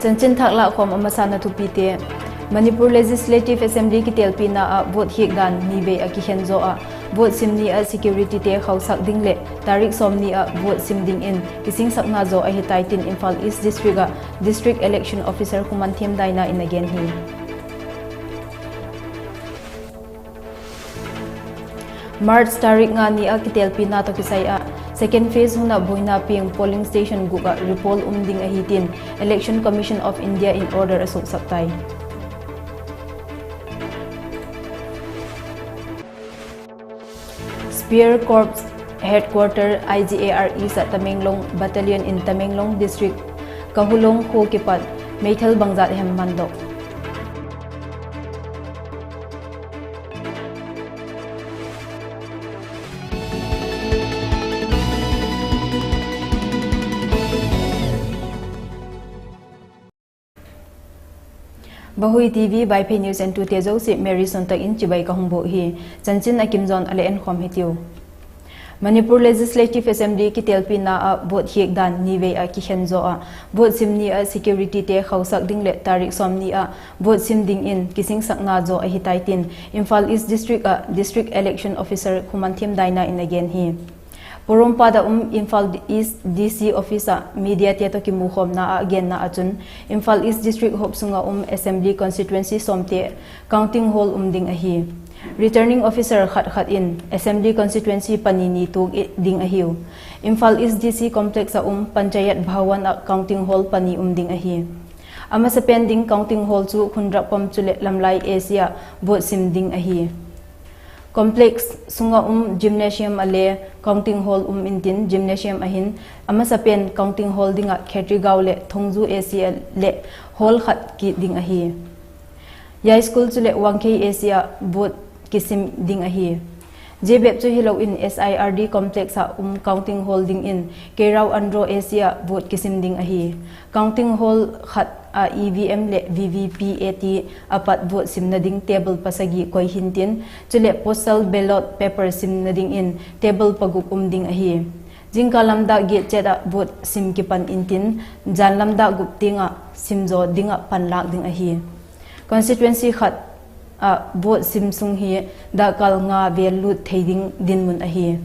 Chanchin thakla khom amasana thupite Manipur Legislative Assembly ki telpi na a vote hikdan nive a ki henzo a vote simni a security te khausak dingle tarik somni a vote simding in kising sakna zo a hitaitin Imphal East District a District Election Officer kumanthim daina in again hi March tarik nga ni a ki telpi na to kisai a Second phase huna boina ping polling station guga repol umding a hitin Election Commission of India in order asok saktai Spear Corps Headquarter IGARE sa Tamenglong Battalion in Tamenglong District Kahulong Ho Kipat Meithal Bangjat Hemmandok VaHui TV VaIPHEI News and 2 Tezo si Mary SUANTAK in Chibai Kahungbo hi Chanchin Akimjon Ale en khom hitiu Manipur Legislative Assembly ki telpi na a vote hikdan nive a ki henzo a vote simni a security te khausak dingle tarik somni a vote simding in kising sakna zo a hitaitin Imphal East District a District Election Officer kumanthim daina in again hi Porompa da Imphal East DC Officer Media Tieto ki mukhom na again na achun Imphal East District hopsunga Assembly Constituency somte counting hall umding ahi Returning Officer khat in Assembly Constituency panini tug ding ahiu Imphal East DC Complex a Panchayat Bhawan a counting hall pani umding ahi ama sa pending counting hall chu khunrap pam chule lamlai Asia vote simding ahi Complex sunga gymnasium ale counting hall intin gymnasium ahin ama sa pen counting hall dinga Khetrigau le Thongju Asia le hall khat ki ding ahi ya school chule wangkei Asia vote kisim ding ahi jebep chu hilo in SIRD complex a counting hall ding in Kerau Andro Asia vote kisim ding ahi counting hall khat a EVM le VVPAT apat vote simnading table pasagi koi hintin chule postal ballot paper simnading in table paguk ding ahi jingka lamda ge cheda vote sim kipan intin jan lamda guptinga simjo dinga panlak ding ahi constituency khat a vote simsung hi da kal nga velut theiding dinmun ahi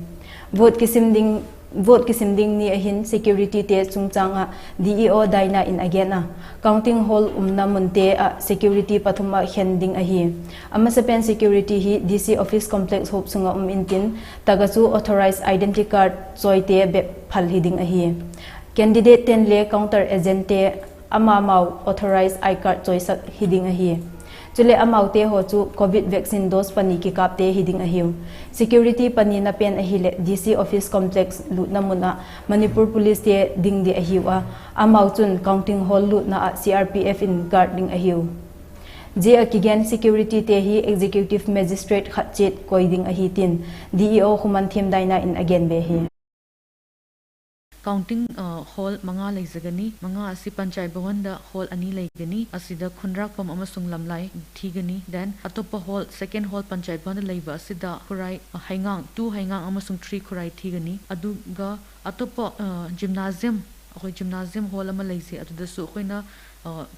vote kisimding ni ahin security te chungchanga DEO daina in again a counting hall namunte a security pathuma hending ahi ama sepen security hi DC office complex hop sunga intin tagachu authorized identity card choite be phal hiding ahi candidate ten le counter agent te ama mau authorized I card choice hiding ahi chule amaute ho chu covid vaccine dose pani ki kapte hiding ahiu security pani na pen ahile DC office complex lut namuna Manipur police te ding de ahiwa amau chun counting hall lut na CRPF in guarding ahiu je akigen security te hi executive magistrate khatchet koiding ahitin DEO humanthim daina in again be hi counting hall manga leizagani manga asi panchayat bhawan da hall ani leigani asida khunrak pam amasung lamlai thigani then atopa hall second hall panchayat bhawan leiba asida khurai haingang 2 haingang amasung 3 khurai thigani aduga atopa gymnasium hall ama leise adudasu khoina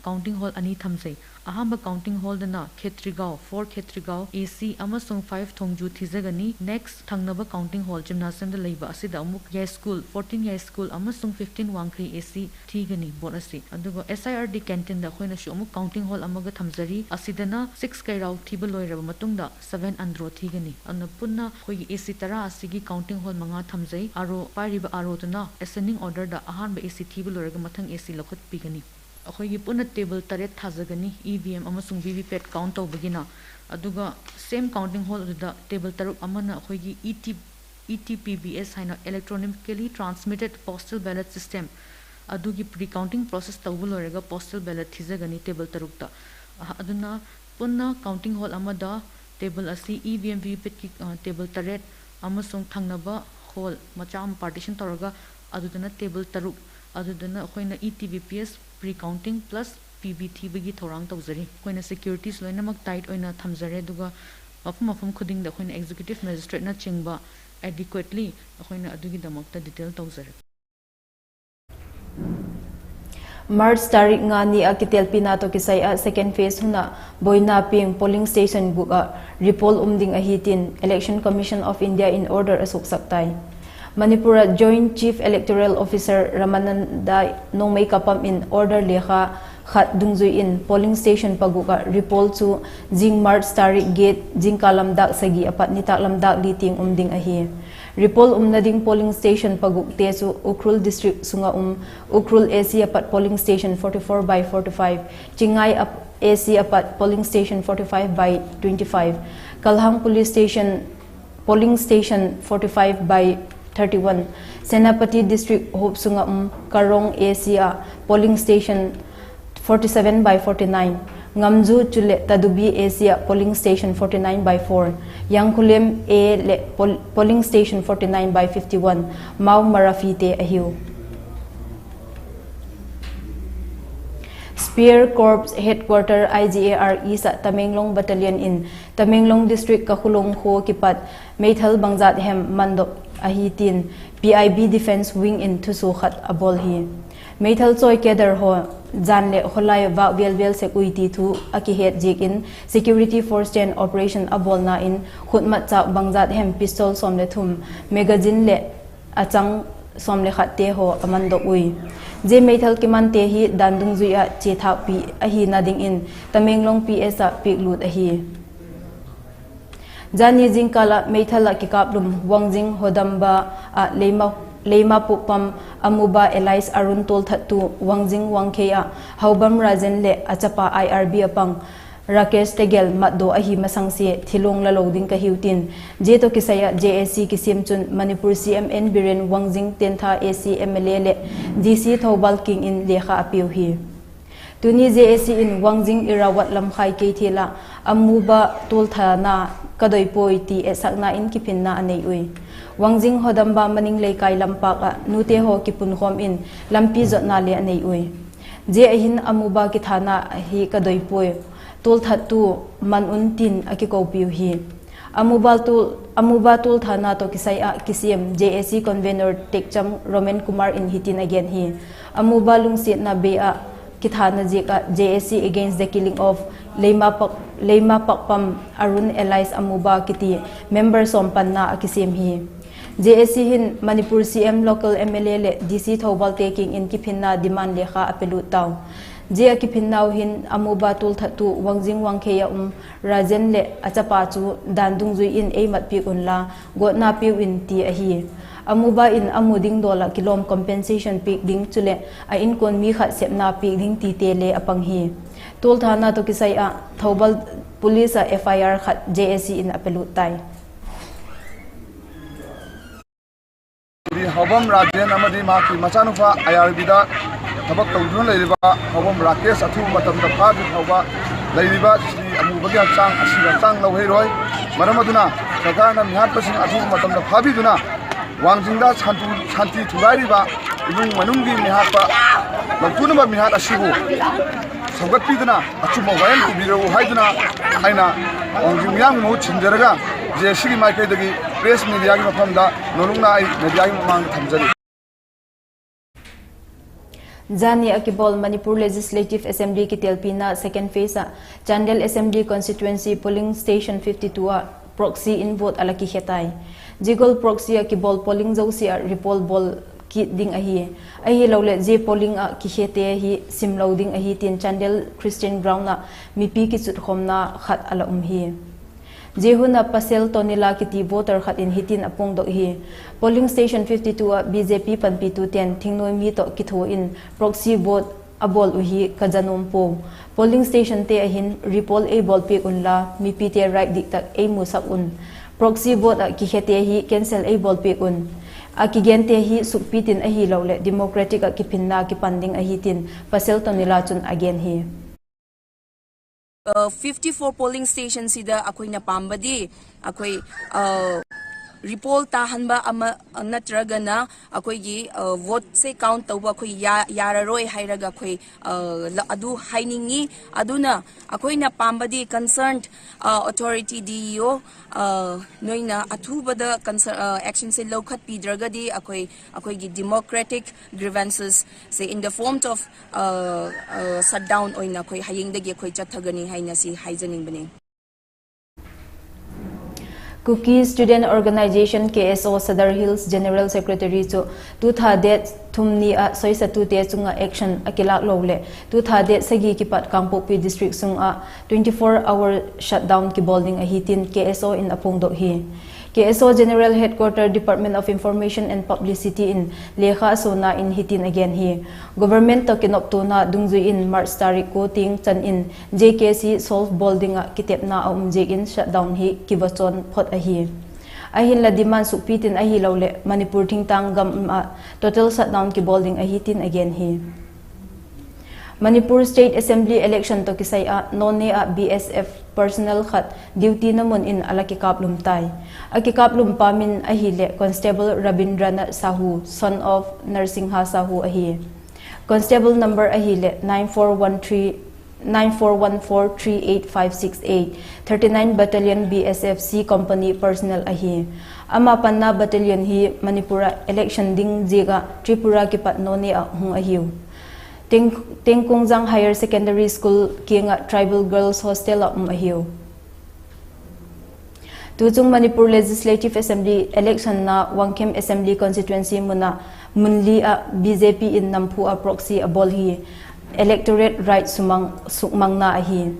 counting hall ani thamsai ahamba counting hall dana Khetrigau 4 Khetrigau AC amasung 5 Thongju thizagani next thangnaba counting hall gymnasium da leiba asida amuk ya school 14 ya school amasung 15 Wangkri AC thigani bonasi adugo SIRD canteen da khoina shu amuk counting hall amaga thamjari asidana 6 kairau thiba loiraba matungda 7 andro thigani anna punna khoi AC tara asigi counting hall manga thamjai aro pariba aro tuna ascending order da ahanba AC thiba loiraga mathang AC lokhot pigani akhoi puna table taret thajagani EVM amasung VVPAT count tawbagina aduga same counting hall da table taruk amana akhoi gi ETPBS haina electronically transmitted postal ballot system adugi pre counting process tawbulorega postal ballot thijagani table taruk ta aduna punna counting hall amada table asi EVM VVPAT ki table taret amasung thangnaba hall macham partition tawraga adudana table taruk adudana akhoi na ETBPS pre-counting plus PBT bagi thorang tawzari koina securities loinamak tight oina thamjare duga mafum khuding da koina executive magistrate na chingba adequately koina adugi damakta detail tawzare March tarik nga ni akitel pinato kisay second phase huna boyna ping polling station buka repol umding ahitin Election Commission of India in order asuk saktay. Manipura Joint Chief Electoral Officer Ramananda nong may kapam in order lekha khat dungzui in polling station paguka repol to jing March tarik gate jing kalamdak sagi apat ni taklamdak liting umding ahi. Repol umnading polling station pagukte su Ukrul district sunga Ukrul AC apat polling station 44 by 45 Chingay AC apat polling station 45 by 25 Kalhang police station polling station 45 by 31 Senapati district Hope sunga Karong AC polling station 47 by 49 Ngamju Chule Tadubi Asia polling station 49 by 4 Yangkulem A polling station 49 by 51 Mau Marafite Ahiu Spear Corps Headquarter IGAR Isa Tamenglong Battalion in Tamenglong District Kakulong Ho Kipat Meithal Bangjat Hem Mandok Ahitin PIB Defense Wing in Tusukhat Abolhi Meithal Choi Keder Ho Janle Holai Va Velvel Security to Akihet Jikin Security Force 10 Operation Abolna in Khutmatcha Bangjat Hem Pistol Somle Thum Magazine Le Achang Somle Khatte Ho Amandok Ui Je Meithal Kimante Hi Dandung Zuya Chethak Pi Ahi Nading in Tamenglong PS Piklut Ahi Jani Jingkala Meithala Kikaplum Wangjing Hodamba Leima Pupam Amuba Elais Arun Tol Thatu Wangjing Wangkea Haubam Rajen Le Achapa IRB Apang Rakesh Tegel Matdo Ahi Masangsi Thilong Laloding Kahiutin Jeto Kisaya JSC Kisimchun Manipur CMN Biren Wangjing Tentha AC MLA Le DC Thobal King in Lekha Apiuhi Tuni JSC in Wangjing Irawat Lamkhai Keithela Amuba Toltha na Kadoipoi ti esakna in kipinna anei ui Wangjing Hodamba Maning Leikai Lampaka Nute Ho Kipun Hom in Lampi Zotna Le anei ui Je ahin Amuba Kithana hi Kadoipoi Tolthatu Manuntin Akikopiu hi Amuba Tolthana to Kisaya Kisiem JSC Convener Tekcham Roman Kumar in Hitin again hi Amuba Lungsit na Bea Kithana JSC against the killing of Leima Pakpam Arun Elais Amuba Kiti member Sompan na Akisim hi JSC hin Manipur CM local MLA le DC Thobal taking in Kiphinna demand lekha apelut taw Je Kiphinnaw hin Amuba Tulthatu Wangjing Wangkheya Rajen le achapa chu dandung zui in eimat pi unla gotna pi win ti ahi Amuba in Amuding dola kilom compensation pik ding chule a in kon mi khat sepna pik ding ti te le apang hi Tol thana to kisai a Thobal police FIR khat JSC in apelut tai Hobam Rajen Amadi Maki Machanufa IRB da Tabak Tawdun Ladiba Hobam Rakesh Atu Matam da Padu Hoba Ladiba Sri Amubagi Haksang Asira Sang Lawheroi Maramaduna Sakana Mihat Pasing Atu Matam da Pabiduna Wangjingda Santi Tulariba Ibung Manungi Mihapa Latunaba Mihat Ashibu Sagat Pidana Achuma Wayan Kubiro Haiduna Aina Wangjingyang Mo Chinjaraga JSC Michael Dagi Press Media from the Nolunga Media Mang Tamjari. Jani Akibol Manipur Legislative Assembly Kitelpina second phase Chandel Assembly Constituency Polling Station 52 proxy in vote alaki hetai Jigol proxy Akibol polling zausia repol bol kit ding ahi lole je polling ki hete hi sim loading ahi tin Chandel Christian Ground na mipi ki chut khomna khat ala hi Jehuna Pasel Tonila Kiti voter khat in hitin apong dok hi polling station 52 BJP panpi 210 thingnoi mi to kitho in proxy vote abol uhi kajanom po polling station te ahin repol a bol pe unla mi pi te right dik tak a musak un proxy vote ki hete hi cancel a bol pe un akigente hi supitin ahi lole democratic ki pinna ki panding ahitin Pasel Tonila chun again hi 54 polling stations sida akoy napambadi akoy repol tahanba ama natragana akoigi vote se count tawba khoi yararoi hairaga khoi adu hainingi aduna akoina pambadi concerned authority DEO noina athubada action se lokhat pidragadi akoigi democratic grievances say in the form of shutdown oina khoi hayingdagi khoi chathagani haina si haijaning bane. Cookie Student Organization KSO Sadar Hills General Secretary to 2000 thumni a soisatu te chunga action akilak lole 2000 sagi kipat Kangpopi district sunga 24-hour shutdown ki bowling a hitin KSO in apungdo hi KSO General Headquarters Department of Information and Publicity in Lekha Sona in hitin again hi government to kinopto na dungzui in March tarik ko ting chan in JKC solve bowling a kitep na in shutdown hi kibachon phot a hi ahin la demand supitin a hi lole Manipur thing tang gam total shutdown ki bowling a hitin again hi Manipur State Assembly election to kisay a none a BSF personnel khat duty namun in alakikaplum tay akikaplum pamin ahile Constable Rabindranath Sahu son of Narsingha Sahu ahi Constable number ahile 9414385668 39 Battalion BSF C Company personnel ahi ama panna battalion hi Manipura election ding jega Tripura kipat none a hung ahiu Tengkungjang Higher Secondary School Kinga Tribal Girls Hostel ahiu Tujung Manipur Legislative Assembly election na Wangkem Assembly constituency muna munli a BJP in Nampu a proxy a bolhi electorate right sukmang na ahi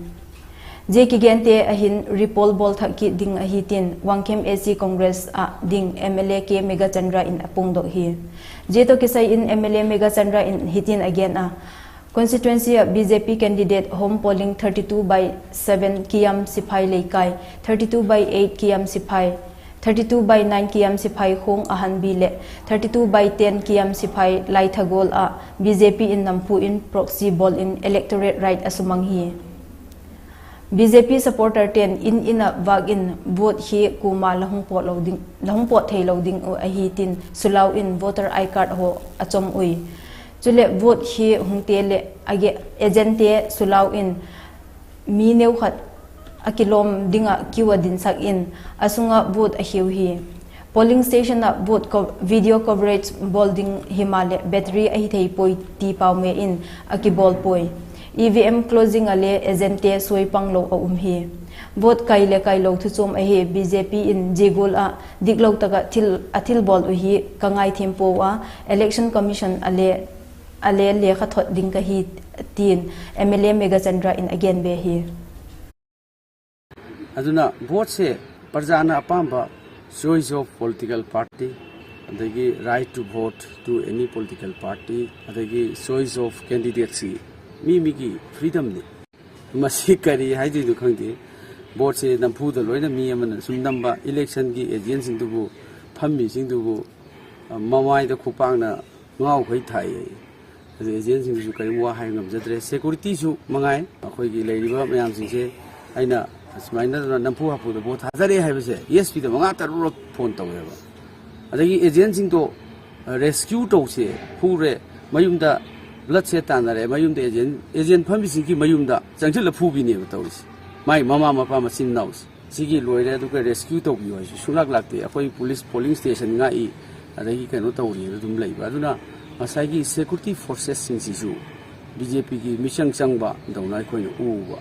Jeki gente ahin repol bol thaki ding ahitin Wangkem AC Congress a ding MLA ke Megachandra in apungdo hi Jeto kisay in MLA Megachandra in hitin again a constituency a BJP candidate home polling 32/7 Kiam Sipai Leikai 32/8 Kiam Sipai 32/9 Kiam Sipai Hong Ahan Bile 32/10 Kiam Sipai Laithagol a BJP in Nampu in proxy ball in electorate right asumanghi BJP supporter 10 in a wag in vote hi kuma lahung pot thei loading o ahitin sulaw in voter I card ho achom ui chule vote hi hungtele age agente sulaw in mi neu khat akilom dinga kiwa din sak in asunga vote ahiu hi polling station na vote video coverage bolding himale battery ahi thei poi ti pawme in akibol poi EVM closing ale agente soi panglo a hi vote kailo thuchom ahi BJP in jegol a diklok taka athil bol hi kangai thimpo a election commission ale lekha thot ding ka hi tin MLA Megachandra in again be hi aduna vote se parjana apamba choice of political party adagi right to vote to any political party adagi choice of candidacy mi freedom ni masi kari haidi du khangdi vote se nampu da loina mi amana sum namba election gi agent sing du phammi sing du mamai da khupang na ngau khoi thai agent sing su kari wa hai ngam jadre security su mangai akhoi gi leiriba mayam sing se aina asmaina nampu hapu da vote hazare hai base yes pi da manga taru phone taweba adagi agent sing to rescue to se phure mayumda blood se tanare mayumda agent phambi sing ki mayumda changchil la phubi ne tawisi mai mama mapa machin naus sigi loire du ka rescue to bi hoy sulak lakte akoi police polling station nga I adagi kano tawri dum leiba aduna masai gi security forces sing sisu BJP gi mission changba dawnai khoi uwa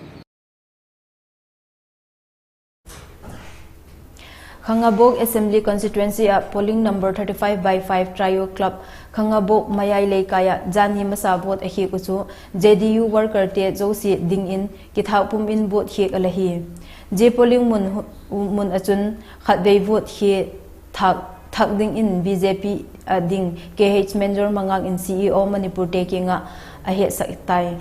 Khangabok Assembly constituency a polling number 35/5 Trio Club Khangabok Mayai Leikaya Jani Masa vote ahi kuchu JDU worker te josi ding in kithau pum in vote hi alahi je polling mun achun khatbei vote hi thak ding in BJP ding KH Menjor Mangang in CEO Manipur takinga ahe saktai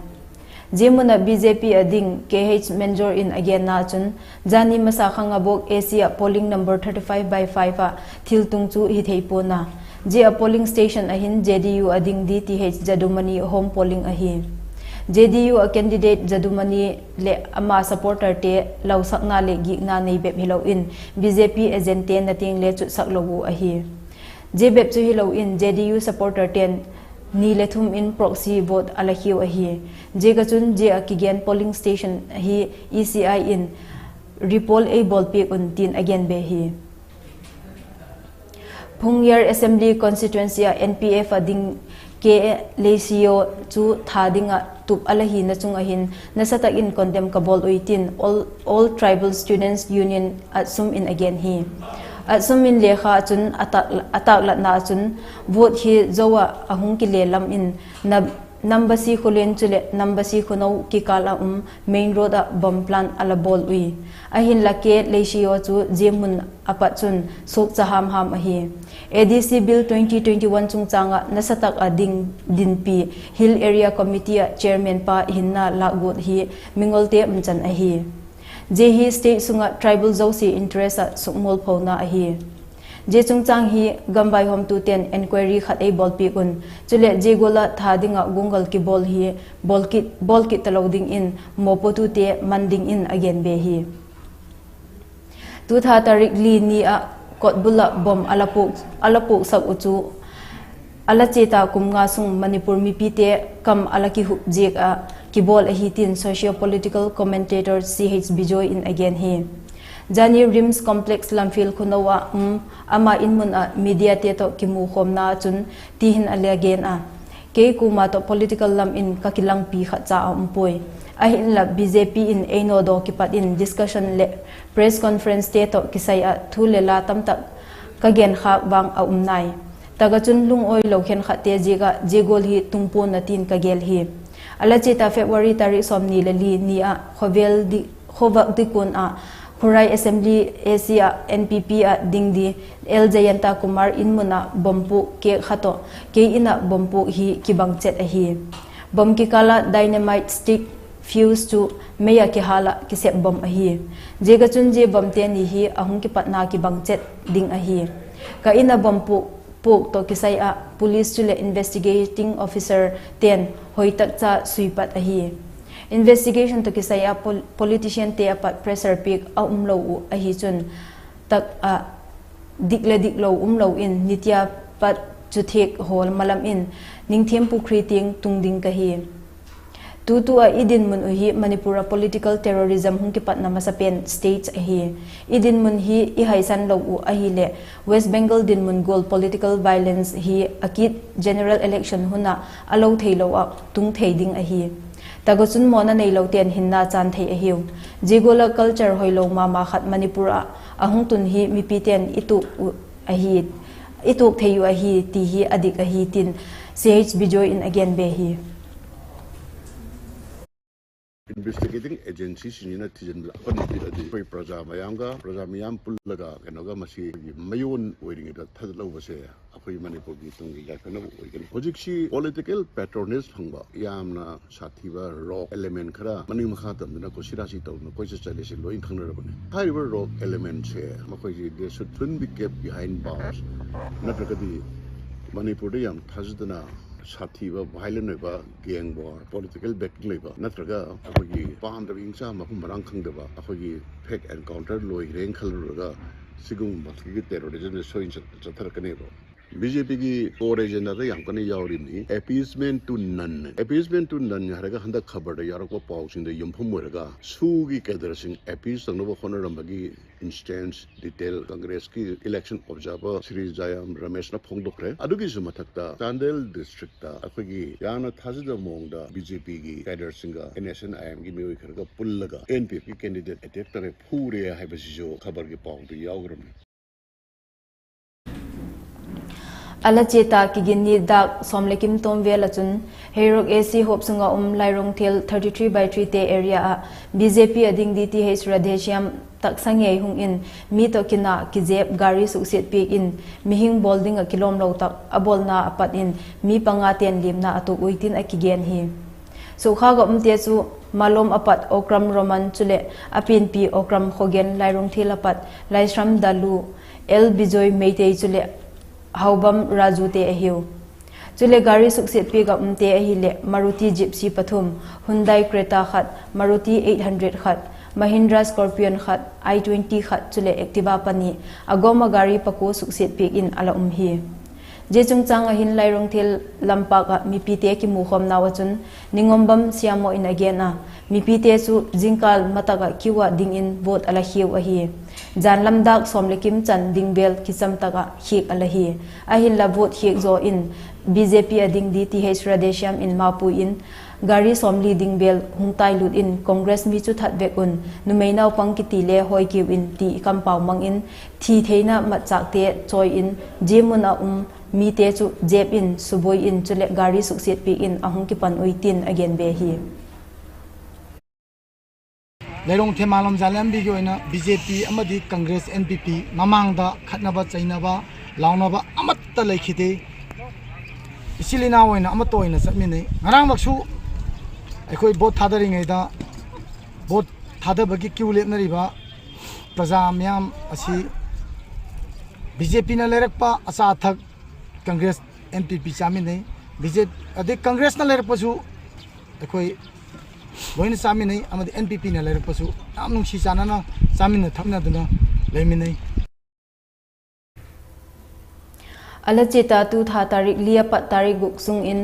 Jemuna BJP ading KH Menjor in again na chun Jani Masa Khangabok Asia polling number 35/5 a thiltungchu hi theipo na je a polling station ahin JDU ading DTH Jadumani home polling ahi JDU a candidate Jadumani le ama supporter te lau sakna le gi na nei bep hilo in BJP agent ten nating le chu sak logu a hi je bep chu hilo in JDU supporter ten ni le thum in proxy vote ala hiu a hi je ga chun je a kigen polling station hi ECI in repol a bol pe un tin again be hi Phungyar Assembly constituency NPF ading ke lesio chu thadinga tup alahi na chung ahin nasata in condemn kabol uitin all tribal students union asum in again hi asum in lekha chun atak lat na chun vote hi zowa ahung ki lelam in nambasi khulen chule nambasi khuno ki kala main road a bomb plan ala bol ui ahin lake lesio chu jemun apat chun sok chaham ham ahi ADC Bill 2021 chung changa nasatak ading dinpi Hill Area Committee chairman pa hinna lagot hi mingolte mchan ahi je hi state sunga tribal zosi interest sukmol phona ahi je chung chang hi gambai hom to 10 inquiry khat a bol pi kun chule je gola thadinga gungal ki bol hi bol ki taloding in mopotu te manding in again be hi tu tha tarik li ni a kotbula bom alapuk sak uchu alacheta kumnga sung Manipur mi pite kam alaki hup jek a kibol a hitin socio political commentator CH Bijoy in again he Jani Rims complex lamfil khunawa ama inmun a media te to kimu khomna chun tihin again a ke kuma to political lam in kakilang pi kha cha umpoi ahin la BJP in Aino do kipat in discussion le press conference te to kisai a thule la tamtak kagen khak bang a umnai taga chun lung oi lo khen kha te jiga jegol hi tungpo na tin kagel hi alachi ta February tarik somni le li ni a khovel di khowak di kun a Hurai Assembly Asia NPP a dingdi El Jayanta Kumar inmuna bompu ke khato ke ina bompu hi kibang chet a hi bom ki kala dynamite stick fuse to meya ki hala ki sep bom ahi je ga chun je bom te ni hi ahung ki patna ki bangchet ding ahi ka ina bom puk to ki sai a police chule investigating officer ten hoitak cha suipat ahi investigation to ki sai a politician te apat pressure pick a umlo ahi chun tak a diklo umlo in nitya pat chuthek hol malam in ningthem pukri ting tungding kahi tu a idin mun uhi Manipura political terrorism hung ki patna masapen states ahi idin mun hi I haisan lo u ahi le West Bengal din mun gol political violence hi akit general election huna alo theilo a tung theiding ahi tagochun mona nei lo ten hinna chan thei ahiu jigola culture hoilo mama khat Manipura ahung tun hi mi piten itu ahi ituk theyu ahi ti hi adik ahi tin CH Bijoy in again be hi investigating agencies in a tijan koi praja mayam pullaga kanoga masi mayon waiting it thadlo base akoi Manipur gi tungi la kanu oigen hojiksi political patronage phangba yamna sathiba rock element khara mani makha tamna ko sirasi tawna koi chale se loin khangna rabane high rock element se makoi ji they should be kept behind bars natragadi Manipur yam thajudana Sativa violent gang war, political backing labor, Natraga, Apogi, Palm the Wings, Makumarang Kangdava, Apogi, Peg encountered Loy Rain Kaluraga, Sigum, terrorism, showing Chatarkanebo. BJP core agenda Yankani Yaurini, appeasement to none. Appeasement to none, Haraga Handa Kabar, Yarako Pauks in the Yumpumuraga, Sugi Kadrasing, appease the Nova Honorambagi instance, detail, Congresski election observer, Sri Jayam Rameshna Pongdokre, Adugizumatakta, Tandel District, Afagi, Yana Tazida Monga, BJP, Kader Singa, NSN IM, Gimika Pullaga, NPP candidate, Attacker, Puria Habasijo, Kabargi Pong, the Yaugram. Alacheta kigini dak somlekim tom velachun Herok AC Hope sunga lairong thil 33/3 te area BJP ading DTH Radheshyam taksangye hung in mi to kina kijep gari sukset pe in mihing bolding a kilom lo tak abol na apat in mi pangaten limna atu uitin akigen hi so khaga umte chu malom apat okram roman chule apin pi okram khogen lairong thil apat laisram dalu El Bijoy meitei chule Haubam Raju te ahiu Chule gari suksit pi ga umte ahile Maruti Gypsy Pathum, Hyundai Creta khat, Maruti 800 khat, Mahindra Scorpion khat, i20 khat chule Activa pani agoma gari pako suksit pi in ala hi. Je chung chang ahin lairong thil lampa ka mipite ki mukhom nawachun ningombam siamo in agena mipite su jingkal mataka kiwa ding in vote ala hiu ahi jan lamdak somlekim chan dingbel kisam taka hik ala hi ahin la vote hik zo in BJP ading DTH Radesham in Mapu in gari somli dingbel hungtai lut in Congress mi chu that vekun numeinaw pangkiti le hoi kiw in ti kampaw mang in thi theina matchak te choi in jemuna mi te chu jep in suboi in chule gari suksit pi in ahung ki pan uitin again be hi leirong themalom jalam bi goina BJP amadi Congress NPP mamang da khatnaba chainaba launaba amatta leikhite isilina oina amato oina satmine ngarang baksu akhoi bot thadari ngai da bot thadabagi kiu lepnariba praja myam asi BJP na lerakpa asa thak Congress NPP chamine BJP ade Congress na lerakpasu akhoi loina chamine amadi NPP na lerakpasu namnung si chana na chamine thakna duna leimine Alachita tu tha tarik liapat tarik guksung in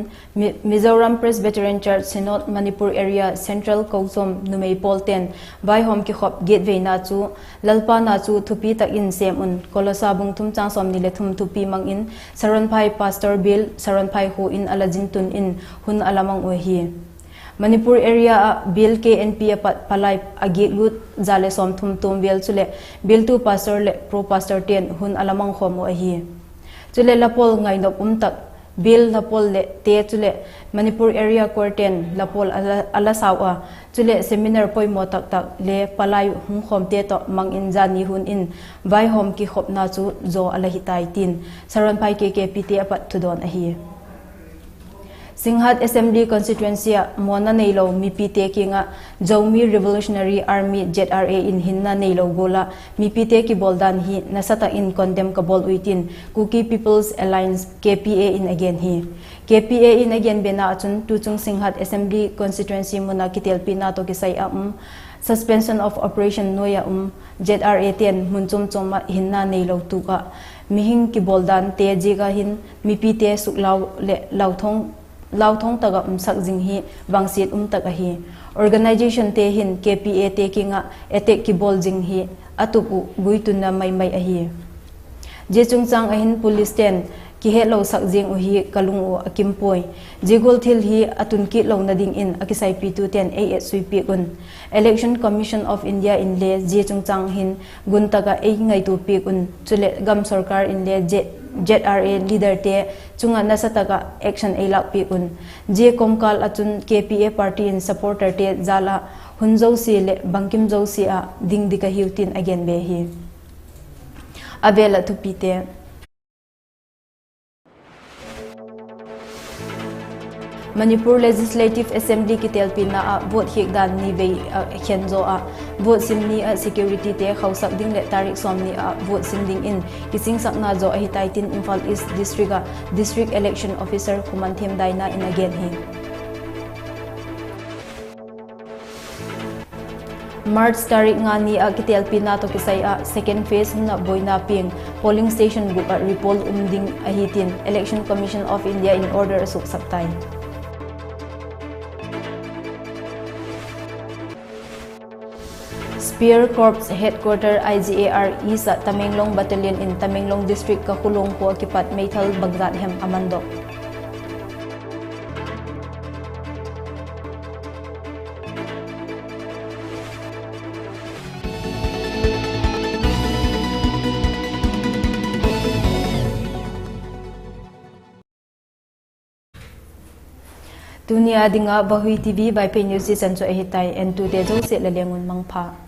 Mizoram Presbyterian Church Synod Manipur area Central Kousom Numei Polten by home ki khop gateway na chu lalpa na chu thupi tak in sem un kolosabung thum chang som ni le thum thupi mang in Saranphai Pastor Bill Saranphai ho in alajin tun in hun alamang o hi Manipur area Bill KNP apat palai agi lut jale som thum tum bel chule Bill tu pastor le pro pastor 10 hun alamang khom o hi chule lapol ngai no tak Bill lapol le te chule Manipur area quarten lapol ala sawa chule seminar poi mo tak tak le palai hung khom te to mang in jani hun in vai hom ki khop na chu zo ala hitai tin Saranphai KKPT apat thudon a hi Singhat Assembly constituency mona neilo mipite kinga Jawmi Revolutionary Army ZRA in hinna neilo gola mipite ki boldan hi nasata in condemn ka bol uitin Kuki People's Alliance KPA in again hi KPA in again bena achun tuchung Singhat Assembly constituency mona kitelpi na to kisai suspension of operation noya ZRA 10 munchum choma hinna neilo tuka mihing ki boldan te jiga hin mipite suklaw le lauthong taga sak jing hi wangsit taga hi organization te hin KPA te kinga attack ki bol jing hi atupu guituna mai a hi je chungchang ahin police ten ki he lo sak jing u hi kalung u akimpoi jigol thil hi atun ki lo na ding in akisai P210 ASUP gun Election Commission of India in le je chungchang hin gun taga ei ngai tu pi gun chule gam sarkar in le ZRA leader te chunga nasataka action ei lak pi un je komkal achun KPA party in supporter te jala hunjau si le bangkim jau si a ding dika hiutin again be hi abela thupite Manipur Legislative Assembly ki telpina vote hikdan ni ve khenzo vote simni security te khausak ding le tarik somni vote sinding in kising sakna zo ahi taitin Imphal East District Election Officer Kumanthem Daina in again hi March tarik ngani ki telpina to kisai second phase na boina ping polling station group repol ding ahitin Election Commission of India in order asuk saktai Spear Corps Headquarter IGAR Isa Tamenglong Battalion in Tamenglong District Kakulong po kipat Meithal Bagdat Hem Amando. Dunia dinga VaHui TV VaIPHEI News season so ehitai and to de zo se la lengun mangpha